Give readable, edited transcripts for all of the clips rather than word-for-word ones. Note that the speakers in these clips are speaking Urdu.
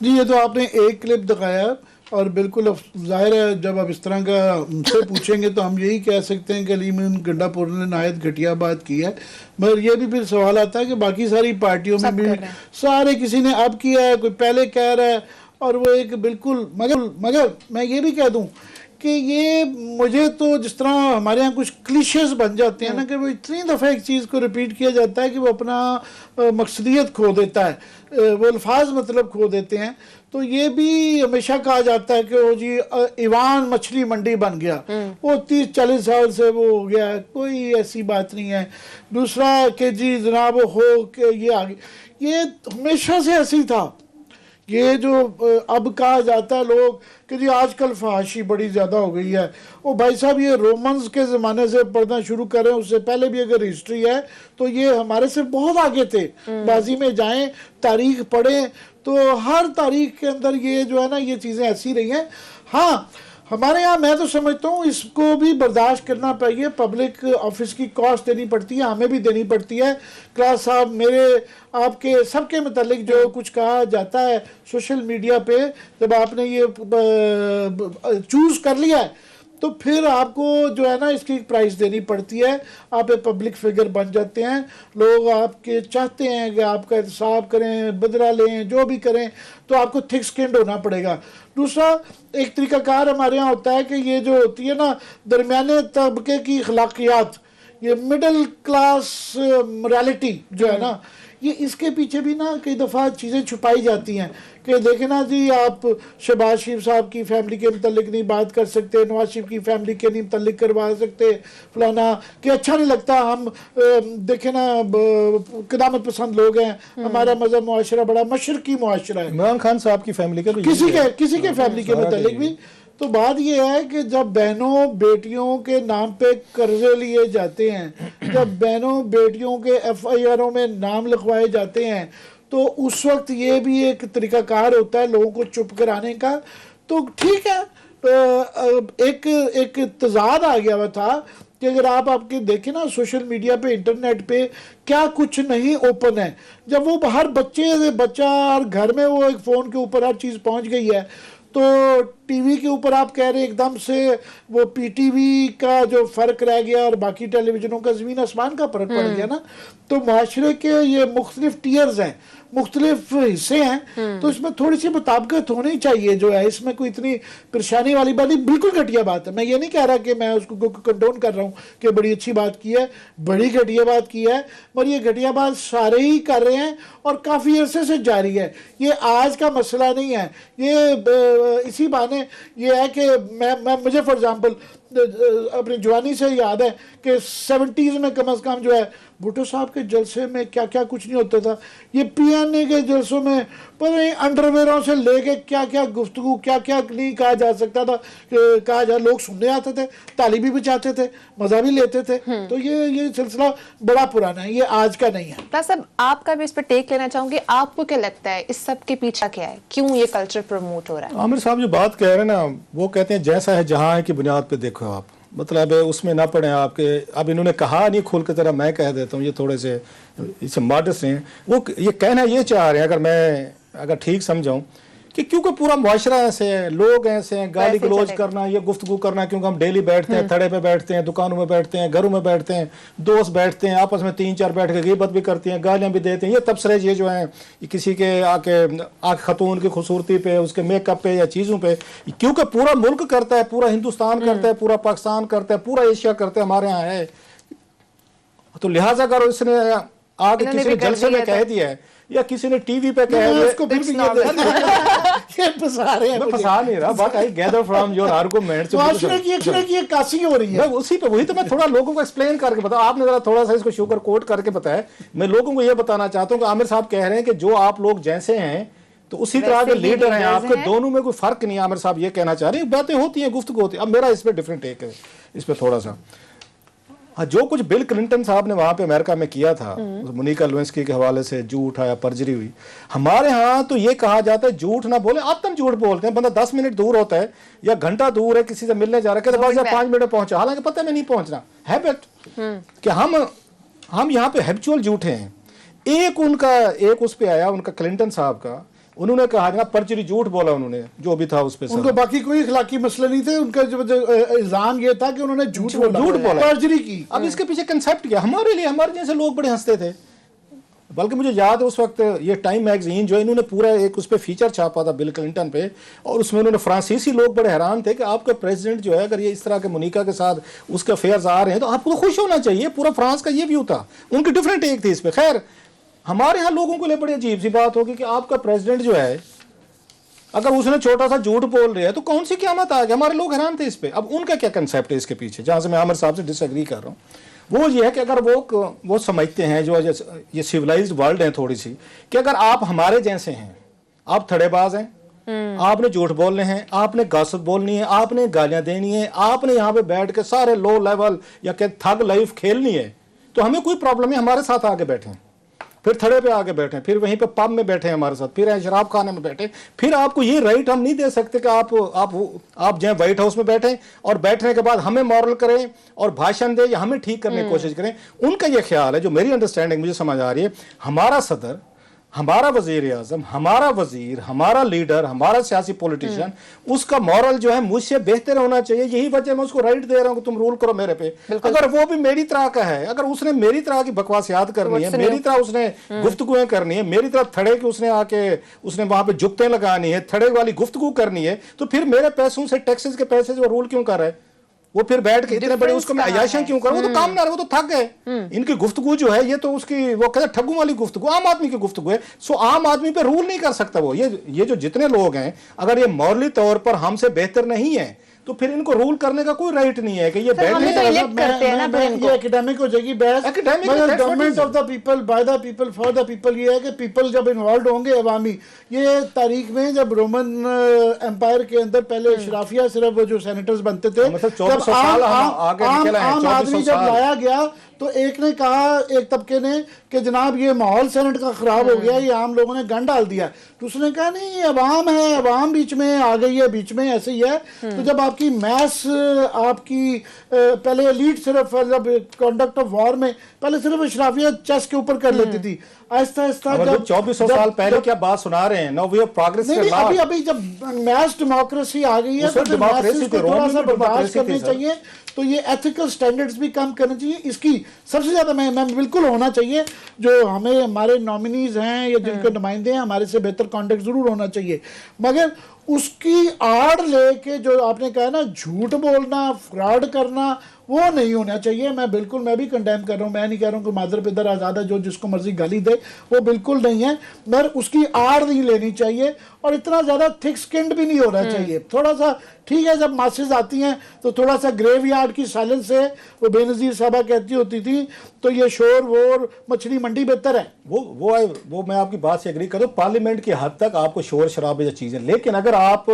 جی یہ تو آپ نے ایک کلپ دکھایا اور بالکل ظاہر ہے جب آپ اس طرح کا ہم سے پوچھیں گے تو ہم یہی کہہ سکتے ہیں کہ علیم گنڈا پور نے نہایت گھٹیا بات کی ہے، مگر یہ بھی پھر سوال آتا ہے کہ باقی ساری پارٹیوں میں بھی سارے کسی نے اب کیا ہے، کوئی پہلے کہہ رہا ہے، اور وہ ایک بالکل مگر میں یہ بھی کہہ دوں کہ یہ مجھے تو جس طرح ہمارے ہاں کچھ کلیشز بن جاتے ہیں نا کہ وہ اتنی دفعہ ایک چیز کو ریپیٹ کیا جاتا ہے کہ وہ اپنا مقصدیت کھو دیتا ہے، وہ الفاظ مطلب کھو دیتے ہیں. تو یہ بھی ہمیشہ کہا جاتا ہے کہ وہ جی ایوان مچھلی منڈی بن گیا، وہ 30-40 سال سے وہ ہو گیا، کوئی ایسی بات نہیں ہے. دوسرا کہ جی جناب ہو کہ یہ آگے، یہ ہمیشہ سے ایسی تھا. یہ جو اب کہا جاتا ہے لوگ کہ جی آج کل فحاشی بڑی زیادہ ہو گئی ہے، وہ بھائی صاحب یہ رومنز کے زمانے سے پڑھنا شروع کریں، اس سے پہلے بھی اگر ہسٹری ہے تو یہ ہمارے سے بہت آگے تھے. ماضی میں جائیں، تاریخ پڑھیں تو ہر تاریخ کے اندر یہ جو ہے نا یہ چیزیں ایسی رہی ہیں. ہاں ہمارے ہاں میں تو سمجھتا ہوں اس کو بھی برداشت کرنا پڑیے، پبلک آفس کی کاسٹ دینی پڑتی ہے، ہمیں بھی دینی پڑتی ہے. کلاس صاحب میرے آپ کے سب کے متعلق جو کچھ کہا جاتا ہے سوشل میڈیا پہ، جب آپ نے یہ چوز کر لیا ہے تو پھر آپ کو جو ہے نا اس کی پرائز دینی پڑتی ہے. آپ ایک پبلک فگر بن جاتے ہیں، لوگ آپ کے چاہتے ہیں کہ آپ کا احتساب کریں، بدلہ لیں، جو بھی کریں، تو آپ کو تھک سکنڈ ہونا پڑے گا. دوسرا ایک طریقہ کار ہمارے ہاں ہوتا ہے کہ یہ جو ہوتی ہے نا درمیانے طبقے کی اخلاقیات، یہ مڈل کلاس موریلٹی جو ہے نا، یہ اس کے پیچھے بھی نا کئی دفعہ چیزیں چھپائی جاتی ہیں کہ دیکھیں نا جی آپ شہباز شریف صاحب کی فیملی کے متعلق نہیں بات کر سکتے، نواز شریف کی فیملی کے نہیں متعلق کروا سکتے، فلانا کہ اچھا نہیں لگتا. ہم دیکھیں نا قدامت پسند لوگ ہیں، ہمارا مذہب معاشرہ بڑا مشرقی معاشرہ ہے. عمران خان صاحب کی فیملی کا کسی کے فیملی کے متعلق بھی. تو بات یہ ہے کہ جب بہنوں بیٹیوں کے نام پہ قرضے لیے جاتے ہیں، جب بہنوں بیٹیوں کے ایف آئی آروں میں نام لکھوائے جاتے ہیں، تو اس وقت یہ بھی ایک طریقہ کار ہوتا ہے لوگوں کو چپ کرانے کا. تو ٹھیک ہے، ایک تضاد آ گیا ہوا تھا کہ اگر آپ کے دیکھیں نا سوشل میڈیا پہ انٹرنیٹ پہ کیا کچھ نہیں اوپن ہے. جب وہ ہر بچہ اور گھر میں وہ ایک فون کے اوپر ہر چیز پہنچ گئی ہے، تو ٹی وی کے اوپر آپ کہہ رہے ہیں ایک دم سے وہ پی ٹی وی کا جو فرق رہ گیا اور باقی ٹیلی ویژنوں کا زمین آسمان کا فرق پڑ گیا نا. تو معاشرے کے یہ مختلف ٹیئرز ہیں، مختلف حصے ہیں، تو اس میں تھوڑی سی مطابقت ہونی چاہیے. جو ہے اس میں کوئی اتنی پریشانی والی بات نہیں، بالکل گھٹیا بات ہے. میں یہ نہیں کہہ رہا کہ میں اس کو کنڈون کر رہا ہوں کہ بڑی اچھی بات کی ہے، بڑی گھٹیا بات کی ہے، مگر یہ گھٹیا بات سارے ہی کر رہے ہیں اور کافی عرصے سے جاری ہے. یہ آج کا مسئلہ نہیں ہے. یہ اسی بہانے یہ ہے کہ مجھے فار ایگزامپل اپنی جوانی سے یاد ہے کہ 70s میں کم از کم جو ہے بھٹو صاحب کے جلسے میں کیا کیا کچھ نہیں ہوتا تھا. یہ پی این اے کے جلسوں میں پتہ نہیں انڈرویئروں سے لے کے کیا کیا گفتگو، کیا کیا نہیں کہا جا سکتا تھا، کہا جا، لوگ سننے آتے تھے، تعلیم بھی بچاتے تھے، مزہ بھی لیتے تھے. تو یہ سلسلہ بڑا پرانا ہے، یہ آج کا نہیں ہے. صاحب آپ کا بھی اس پہ ٹیک لینا چاہوں گی، آپ کو کیا لگتا ہے اس سب کے پیچھے کیا ہے، کیوں یہ کلچر پروموٹ ہو رہا ہے؟ عامر صاحب جو بات کہہ رہے ہیں نا، وہ کہتے ہیں جیسا ہے جہاں ہے کی بنیاد پہ دیکھو آپ، مطلب اس میں نہ پڑھیں آپ کے. اب انہوں نے کہا نہیں کھول کے طرح، میں کہہ دیتا ہوں، یہ تھوڑے سے اس ماڈس ہیں. وہ یہ کہنا یہ چاہ رہے ہیں اگر ٹھیک سمجھاؤں کہ کیونکہ پورا معاشرہ ایسے ہے، لوگ ایسے ہیں، گالی گلوچ کرنا، یہ گفتگو کرنا، کیونکہ ہم ڈیلی بیٹھتے ہیں، تھڑے پہ بیٹھتے ہیں، دکانوں میں بیٹھتے ہیں، گھروں میں بیٹھتے ہیں، دوست بیٹھتے ہیں، آپس میں 3-4 بیٹھ کے غیبت بھی کرتے ہیں، گالیاں بھی دیتے ہیں. یہ تبصرے یہ جو ہیں کسی کے خاتون کی خوبصورتی پہ، اس کے میک اپ پہ یا چیزوں پہ، کیونکہ پورا ملک کرتا ہے، پورا ہندوستان کرتا ہے، پورا پاکستان کرتا ہے، پورا ایشیا کرتا ہے، ہمارے ہاں ہے. تو لہٰذا اگر اس نے آگے کسی نے جلسے میں کہہ دیا ہے یا کسی نے ٹی وی پہ کہہ دیا، اس کو پھر بھی یہ پسا رہے ہیں. میں پسا نہیں رہا، but I گیدر from your arguments. معاشرے کی ایک عکاسی ہو رہی ہے. اسی پہ وہی تو میں تھوڑا لوگوں کو ایکسپلین کر کے بتاؤں. آپ نے ذرا تھوڑا سا اس کو شوگر کوٹ کر کے بتایا. میں لوگوں کو یہ بتانا چاہتا ہوں کہ عامر صاحب کہہ رہے ہیں کہ جو آپ لوگ جیسے ہیں تو اسی طرح کے لیڈر ہیں آپ کے، دونوں میں کوئی فرق نہیں. عامر صاحب یہ کہنا چاہ رہے ہیں، باتیں ہوتی ہیں، گفتگو ہوتی ہے. اب میرا اس پہ ڈفرینٹ ٹیک ہے اس پہ تھوڑا سا. جو کچھ بل کلنٹن صاحب نے وہاں پہ امریکہ میں کیا تھا مونیکا لیونسکی کے حوالے سے، جھوٹ آیا، پرجری ہوئی. ہمارے ہاں تو یہ کہا جاتا ہے جھوٹ نہ بولے، آتم جھوٹ بولتے ہیں. بندہ 10 منٹ دور ہوتا ہے یا گھنٹہ دور ہے، کسی سے ملنے جا رہا ہے، کہتے ہیں 5 منٹ میں پہنچا، حالانکہ پتہ میں نہیں پہنچنا. ہیبٹ کہ ہم یہاں پہ ہیبچول جھوٹے ہیں. ایک اس پہ آیا ان کا کلنٹن صاحب کا انہوں نے کہا جناب پرچری جھوٹ بولا انہوں نے جو بھی تھا اس پہ ان کو باقی کوئی اخلاقی مسئلہ نہیں تھے، ان کا جو الزام یہ تھا کہ انہوں نے جھوٹ بولا، پرجری کی. اب اس کے پیچھے کنسیپٹ کیا ہمارے لیے، ہمارے جیسے لوگ بڑے ہنستے تھے. بلکہ مجھے یاد ہے اس وقت یہ ٹائم میگزین جو انہوں نے پورا ایک اس پہ فیچر چھاپا تھا بل کلنٹن پہ، اور اس میں انہوں نے فرانسیسی لوگ بڑے حیران تھے کہ آپ کا پریزیڈنٹ جو ہے اگر یہ اس طرح کے مونیکا کے ساتھ اس کے افیئرز آ رہے ہیں تو آپ کو خوش ہونا چاہیے. پورا فرانس کا یہ ویو تھا، ان کی ڈفرینٹ ایک تھی اس پہ. خیر ہمارے ہاں لوگوں کے لیے بڑی عجیب سی بات ہوگی کہ آپ کا پریزیڈنٹ جو ہے اگر اس نے چھوٹا سا جھوٹ بول رہا ہے تو کون سی قیامت آ گئی. ہمارے لوگ حیران تھے اس پہ. اب ان کا کیا کنسیپٹ ہے اس کے پیچھے، جہاں سے میں عامر صاحب سے ڈس ایگری کر رہا ہوں، وہ یہ ہے کہ اگر وہ سمجھتے ہیں جو یہ سیولائزڈ ورلڈ ہیں تھوڑی سی، کہ اگر آپ ہمارے جیسے ہیں، آپ تھڑے باز ہیں، آپ نے جھوٹ بولنے ہیں، آپ نے گاسپ بولنی ہے، آپ نے گالیاں دینی ہے، آپ نے یہاں پہ بیٹھ کے سارے لو لیول یا کہ تھگ لائف کھیلنی ہے، تو ہمیں کوئی پرابلم ہے، ہمارے ساتھ آگے بیٹھیں. پھر تھڑے پہ آگے بیٹھیں، پھر وہیں پہ پب میں بیٹھیں ہمارے ساتھ، پھر شراب خانے میں بیٹھیں. پھر آپ کو یہ رائٹ ہم نہیں دے سکتے کہ آپ جائیں وائٹ ہاؤس میں بیٹھیں اور بیٹھنے کے بعد ہمیں مورل کریں اور بھاشن دیں یا ہمیں ٹھیک کرنے کی کوشش کریں. ان کا یہ خیال ہے جو میری انڈرسٹینڈنگ مجھے سمجھ آ رہی ہے، ہمارا صدر، ہمارا وزیر اعظم، ہمارا وزیر، ہمارا لیڈر، ہمارا سیاسی پولیٹیشین، اس کا مورل جو ہے مجھ سے بہتر ہونا چاہیے. یہی وجہ میں اس کو رائٹ دے رہا ہوں کہ تم رول کرو میرے پہ. اگر وہ بھی میری طرح کا ہے، اگر اس نے میری طرح کی بکواسیات کرنی ہے، میری طرح اس نے گفتگویں کرنی ہے، میری طرح تھڑے کے اس نے آ کے اس نے وہاں پہ جگتیں لگانی ہے، تھڑے والی گفتگو کرنی ہے، تو پھر میرے پیسوں سے ٹیکسز کے پیسے سے وہ رول کیوں کر رہا ہے؟ وہ پھر بیٹھ کے اتنے بڑے اس کو میں عیاشیاں کیوں کروں؟ وہ تو کام نہ رہے، وہ تو تھک گئے. ان کی گفتگو جو ہے یہ تو اس کی وہ کہتے ہیں ٹھگوں والی گفتگو، عام آدمی کی گفتگو ہے. سو عام آدمی پہ رول نہیں کر سکتا وہ. یہ جو جتنے لوگ ہیں اگر یہ مورلی طور پر ہم سے بہتر نہیں ہیں تو پھر ان کو رول کرنے کا کوئی رائٹ نہیں ہے کہ یہ بیٹھنے کا. یہ ایکیڈیمک ہو جائے گی بحث، مگر government of the people, by the people, for the people. یہ ہے کہ پیپل جب انوالوڈ ہوں گے عوامی. یہ تاریخ میں جب رومن امپائر کے اندر پہلے اشرافیہ صرف جو سینیٹرز بنتے تھے، جب عام آدمی جب لایا گیا تو ایک نے کہا، ایک طبقے نے، کہ جناب یہ ماحول سینٹ کا خراب ہو گیا، یہ عام لوگوں نے گن ڈال دیا. تو اس نے کہا نہیں، عوام ہے، عوام بیچ میں آ گئی ہے، بیچ میں ایسے ہی ہے. تو جب آپ کی میس، آپ کی پہلے ایلیٹ صرف جب کنڈکٹ آف وار میں پہلے صرف اشرافیہ چیس کے اوپر کر لیتی تھی، آہستہ آہستہ جب 2400 سال پہلے کیا بات سنا رہے ہیں. نو وی آر پروگریس. ابھی جب میس ڈیموکریسی آ گئی ہے تو ڈیموکریسی کو تھوڑا سا برداشت کرنی چاہیے. تو یہ ایتھیکل سٹینڈرڈز بھی کم کرنے چاہیے. اس کی سب سے زیادہ میں بالکل ہونا چاہیے جو ہمیں ہمارے نامنیز ہیں یا جن کے نمائندے ہیں، ہمارے سے بہتر کانٹیکٹ ضرور ہونا چاہیے، مگر اس کی آڑ لے کے جو آپ نے کہا نا جھوٹ بولنا، فراڈ کرنا، وہ نہیں ہونا چاہیے. میں بھی کنڈیم کر رہا ہوں. میں نہیں کہہ رہا ہوں کہ مادر پدر آزاد ہے، جو جس کو مرضی گالی دے، وہ بالکل نہیں ہے، مگر اس کی آڑ نہیں لینی چاہیے اور اتنا زیادہ تھک سکنڈ بھی نہیں ہونا چاہیے. تھوڑا سا ٹھیک ہے، جب ماسز آتی ہیں تو تھوڑا سا گریو یارڈ کی سائلنس سے، وہ بے نظیر صاحبہ کہتی ہوتی تھی، تو یہ شور وور مچھلی منڈی بہتر ہے. وہ میں آپ کی بات سے ایگری کروں. پارلیمنٹ کی حد تک آپ کو شور شرابے یا چیزیں، لیکن اگر آپ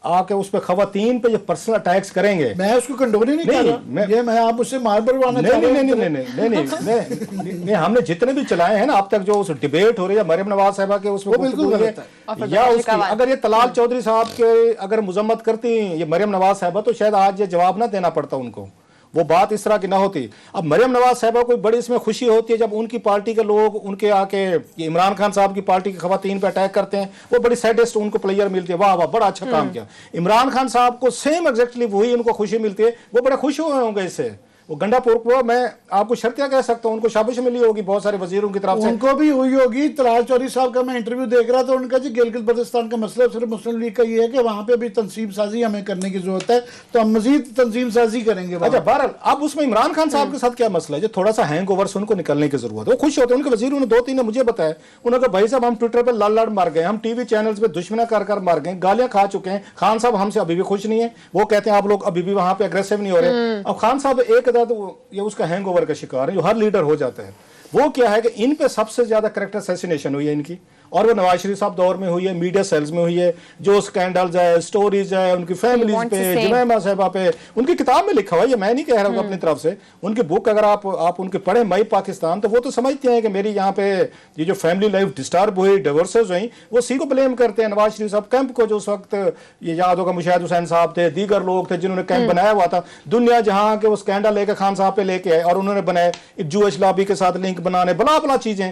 آ کے اس پہ خواتین پہ جو پرسنل اٹیکس کریں گے، میں اس کو کنڈون ہی نہیں کر رہا. یہ میں آپ اس سے مار بھروانا چاہ رہے ہیں. نہیں، ہم نے جتنے بھی چلائے ہیں نا اب تک، جو اس ڈیبیٹ ہو رہی ہے مریم نواز صاحبہ کے، اس میں بالکل غلط ہے. یا اس کی اگر یہ طلال چودھری صاحب کے اگر مذمت کرتی یہ مریم نواز صاحبہ تو شاید آج یہ جواب نہ دینا پڑتا ان کو، وہ بات اس طرح کی نہ ہوتی. اب مریم نواز صاحبہ کو بڑی اس میں خوشی ہوتی ہے جب ان کی پارٹی کے لوگ ان کے آ کے یہ عمران خان صاحب کی پارٹی کی خواتین پہ اٹیک کرتے ہیں. وہ بڑی سیڈسٹ ان کو پلیئر ملتی ہے، واہ واہ بڑا اچھا کام کیا. عمران خان صاحب کو سیم ایگزیکٹلی وہی ان کو خوشی ملتی ہے، وہ بڑے خوش ہوئے ہوں گے اس سے. وہ گنڈا پور کو میں آپ کو شرطیہ کہہ سکتا ہوں، ان کو شابش ملی ہوگی بہت سارے وزیروں کی طرف سے. ان کو بھی ہوئی ہوگی. طلال چودھری صاحب کا میں انٹرویو دیکھ رہا تھا، ان کا جی گلگت بلتستان کا مسئلہ صرف مسلم لیگ کا یہ ہے کہ وہاں پہ بھی تنظیم سازی ہمیں کرنے کی ضرورت ہے، تو ہم مزید تنظیم سازی کریں گے. اچھا بہرحال اب اس میں عمران خان صاحب کے ساتھ کیا مسئلہ ہے؟ جو تھوڑا سا ہینگ اوور سے ان کو نکلنے کی ضرورت ہے. وہ خوش ہوتے ہیں. ان کے وزیروں نے 2-3 نے مجھے بتایا، انہوں نے کہا بھائی صاحب ہم ٹویٹر پہ لڑ مار گئے، ہم ٹی وی چینلز پہ دشمنا کر مار گئے، گالیاں کھا چکے ہیں. خان صاحب ہم سے ابھی بھی خوش نہیں ہیں. وہ کہتے ہیں آپ لوگ ابھی بھی وہاں پہ اگریسو نہیں ہو رہے. اب خان صاحب ایک عدد یہ اس کا ہینگ اوور کا شکار ہے جو ہر لیڈر ہو جاتا ہے. وہ کیا ہے کہ ان پہ سب سے زیادہ کریکٹر اسیسینیشن ہوئی ہے ان کی، اور وہ نواز شریف صاحب دور میں ہوئی ہے، میڈیا سیلز میں ہوئی ہے. جو سکینڈلز ہے، سٹوریز ہے ان کی فیملیز پہ، جمیمہ صاحبہ پہ، ان کی کتاب میں لکھا ہوا ہے. یہ میں نہیں کہہ رہا ہوں اپنی طرف سے. ان کی بک اگر آپ ان کے پڑھیں مائی پاکستان، تو وہ تو سمجھتے ہیں کہ میری یہاں پہ یہ جو فیملی لائف ڈسٹرب ہوئی، ڈیورسز ہوئیں، وہ اسی کو بلیم کرتے ہیں نواز شریف صاحب کیمپ کو. جو اس وقت یہ یاد ہوگا مشاہد حسین صاحب تھے، دیگر لوگ تھے جنہوں نے کیمپ بنایا ہوا تھا. دنیا جہاں کے وہ سکینڈل لے کے خان صاحب پہ لے کے آئے اور انہوں نے بنائے جوش لابی کے ساتھ لنک بنانے، بلا بلا چیزیں.